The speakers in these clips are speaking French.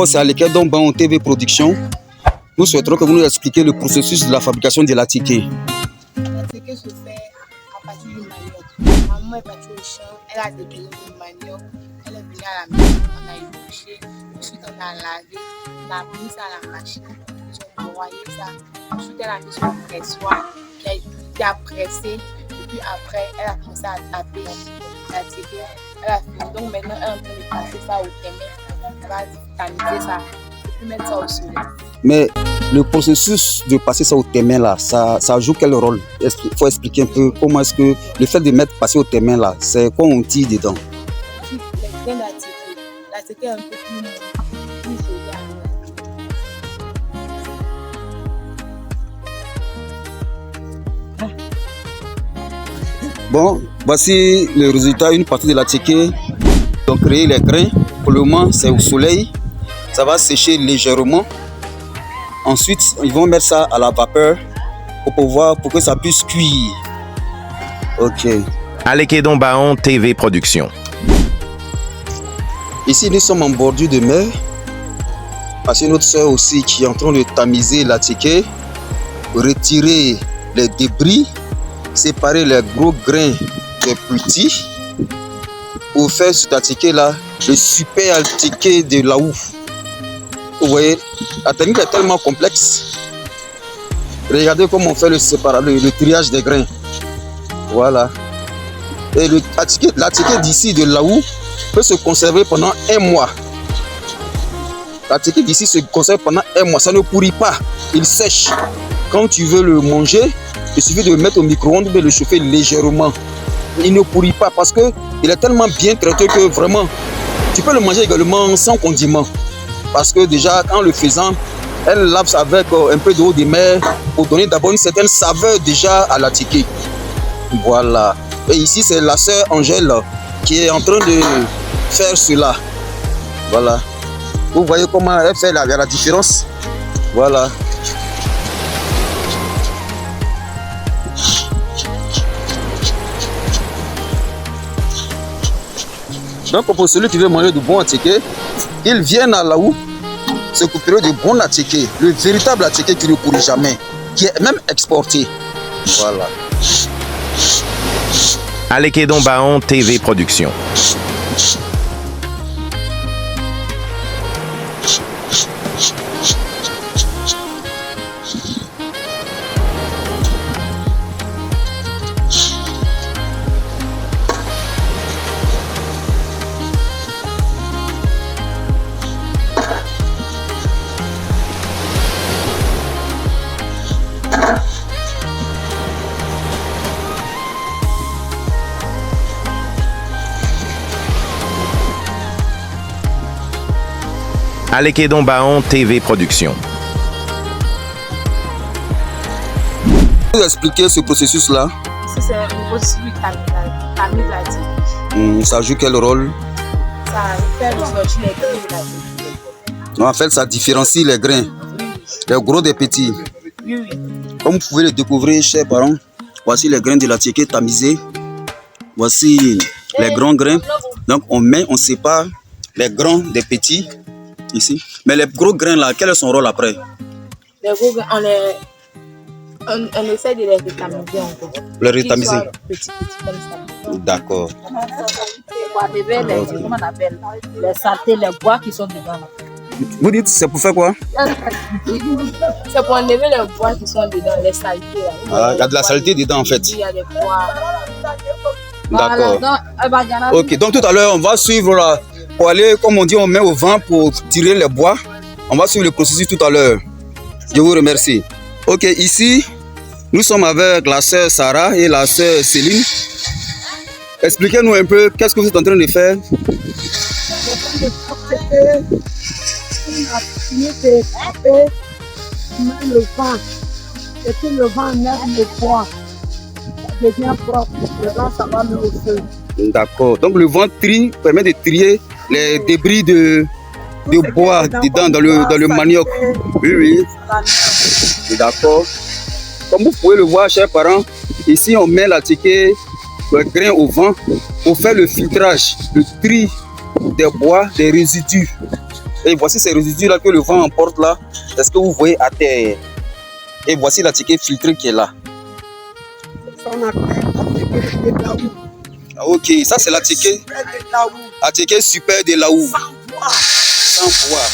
C'est Aleke Don Baon TV Production. Nous souhaiterons que vous nous expliquiez le processus de la fabrication de la ticket. La ticket se fait à partir du manioc. Maman est partie au champ, elle a dépêché le manioc, elle est venue à la maison, on a épluché, ensuite on a lavé, on a mis ça à la machine, ils ont broyé ça, ensuite elle a mis son pressoir qui a pressé, et puis après elle a commencé à taper la ticket, elle a fini. Donc maintenant elle est en train de passer ça au témin, elle va tamiser ça, et puis mettre ça au soleil. Mais le processus de passer ça au témin là, ça joue quel rôle? Il faut expliquer un peu comment est-ce que le fait de mettre passer au témin là, c'est quoi on tire dedans? Les grains la ticket est un peu plus jolie à voir. Bon, voici le résultat, une partie de la ticket. Donc créer les grains, pour le moment c'est au soleil, ça va sécher légèrement. Ensuite, ils vont mettre ça à la vapeur pour que ça puisse cuire. Ok. Aleke Don Baon TV Production. Ici, nous sommes en bordure de mer. Parce que notre soeur aussi qui est en train de tamiser la ticket, retirer les débris, séparer les gros grains des petits pour faire sur ta ticket là le super ticket de Laou. Vous voyez, la technique est tellement complexe. Regardez comment on fait le triage des grains. Voilà. Et la ticket d'ici de Laou peut se conserver pendant 1 mois. La ticket d'ici se conserve pendant 1 mois. Ça ne pourrit pas. Il sèche. Quand tu veux le manger, il suffit de le mettre au micro-ondes ou de le chauffer légèrement. Il ne pourrit pas parce qu'il est tellement bien traité que vraiment, tu peux le manger également sans condiment. Parce que déjà, en le faisant, elle lave ça avec un peu d'eau de mer pour donner d'abord une certaine saveur déjà à la ticket. Voilà. Et ici, c'est la sœur Angèle qui est en train de faire cela. Voilà. Vous voyez comment elle fait la différence? Voilà. Donc pour celui qui veut manger de bon attiqué, ils viennent à Laou se couper de bon attiqué, le véritable attiqué qui ne pourrit jamais, qui est même exporté. Voilà. Aleke Don Baon TV Production. Aleke Don Baon TV Production. Vous expliquer ce processus-là? Ici, c'est le processus du tamis de la ticket. Ça joue quel rôle? Ça fait ressortir les grains de la ticket. En fait, ça différencie les grains, les gros des petits. Oui, oui. Comme vous pouvez le découvrir, chers parents, voici les grains de la ticket tamisés. Voici les grands grains. Donc, on sépare les grands des petits. Ici. Mais les gros grains là, quel est son rôle après? Les gros grains, on essaie de les rétamiser encore. Les rétamiser? Petit comme ça. D'accord. Pour enlever comment on appelle, les saletés, les bois qui sont dedans. Vous dites c'est pour faire quoi? C'est pour enlever les bois qui sont dedans, les saletés. Ah, il y a de la saleté dedans en fait. Il y a des bois. D'accord. Ok, donc tout à l'heure on va suivre là. Pour aller, comme on dit, on met au vent pour tirer les bois. On va suivre le processus tout à l'heure. Je vous remercie. Ok, ici, nous sommes avec la sœur Sarah et la sœur Céline. Expliquez-nous un peu, qu'est-ce que vous êtes en train de faire? Le vent, et puis le vent met le bois, ça devient propre. Le vent, ça va mettre au feu. D'accord. Donc le vent permet de trier les débris de bois dedans dans le manioc. Oui, oui. D'accord. Comme vous pouvez le voir, chers parents, ici on met la ticket, le grain au vent pour faire le filtrage, le tri des bois, des résidus. Et voici ces résidus-là que le vent emporte là. C'est ce que vous voyez à terre. Et voici la ticket filtrée qui est là. Ça, on appelle l'attiqué de Laou. Ah, ok, ça c'est la ticket. Super de Laou. La ticket super de Laou. Sans bois. Sans bois.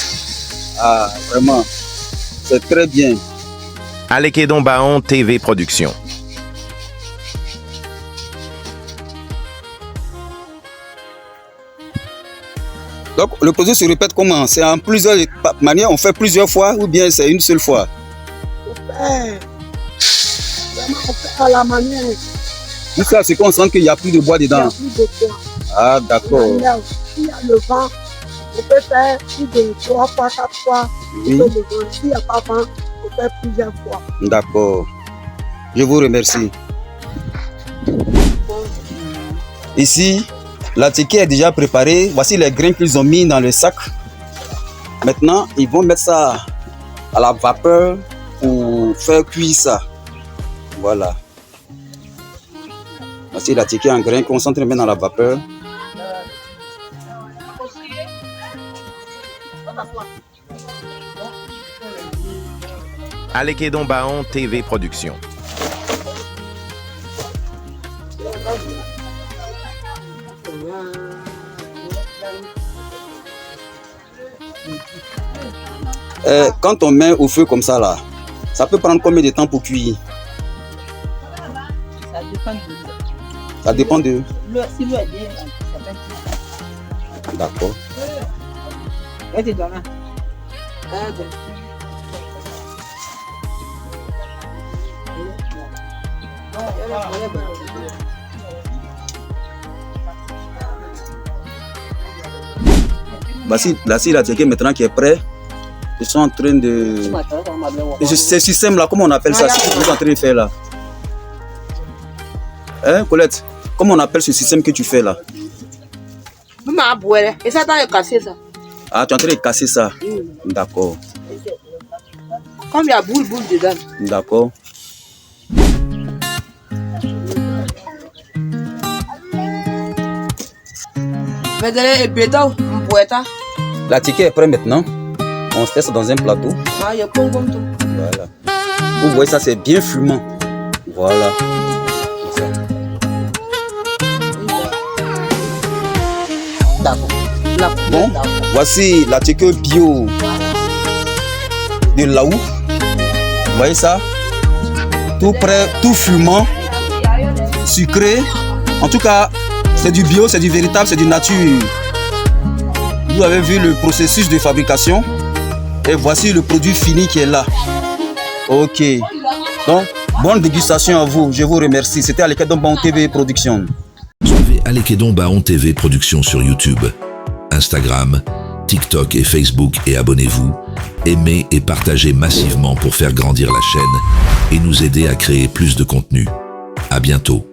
Ah, vraiment. C'est très bien. Alekedon Baon TV Production. Donc le produit se répète comment? C'est en plusieurs manières, on fait plusieurs fois ou bien c'est une seule fois? Vraiment, on fait à la manière. Jusqu'à ce qu'on sent qu'il n'y a plus de bois Il n'y a dedans. plus de bois. Ah, d'accord. S'il y a le vent, on peut faire plus de 3 fois, 4 fois. Oui. S'il n'y a pas vent, on peut faire plusieurs fois. D'accord. Je vous remercie. Ici, la ticket est déjà préparée. Voici les grains qu'ils ont mis dans le sac. Maintenant, ils vont mettre ça à la vapeur pour faire cuire ça. Voilà. Voici la ticket en grains qu'on s'entraîne dans la vapeur. Alekedon Baon TV Production. Quand on met au feu comme ça là, ça peut prendre combien de temps pour cuire? Ça dépend de l'eau. Ça dépend de... Si l'eau est bien, ça fait plus. D'accord. Ouais, t'es dans là. Voici la ticket maintenant qui est prêt. Ils sont en train de... Ce système là, comment on appelle ça? Ce que vous êtes en train de faire là? Hein, Colette? Comment on appelle ce système que tu fais là? Et ça t'a cassé ça. Ah, tu es en train de casser ça? D'accord. Comme il y a boule dedans. D'accord. Mais béton, un poeta. La ticket est prête maintenant. On se teste dans un plateau. Ah, il y a comme tout. Voilà. Vous voyez ça, c'est bien fumant. Voilà. Bon, voici la ticket bio de Laou. Vous voyez ça? Tout prêt, tout fumant, sucré. En tout cas, c'est du bio, c'est du véritable, c'est du nature. Vous avez vu le processus de fabrication. Et voici le produit fini qui est là. Ok. Donc, bonne dégustation à vous. Je vous remercie. C'était Alekedon Baon TV Production. Suivez Alekedon Baon TV Production sur YouTube, Instagram, TikTok et Facebook et abonnez-vous. Aimez et partagez massivement pour faire grandir la chaîne et nous aider à créer plus de contenu. À bientôt.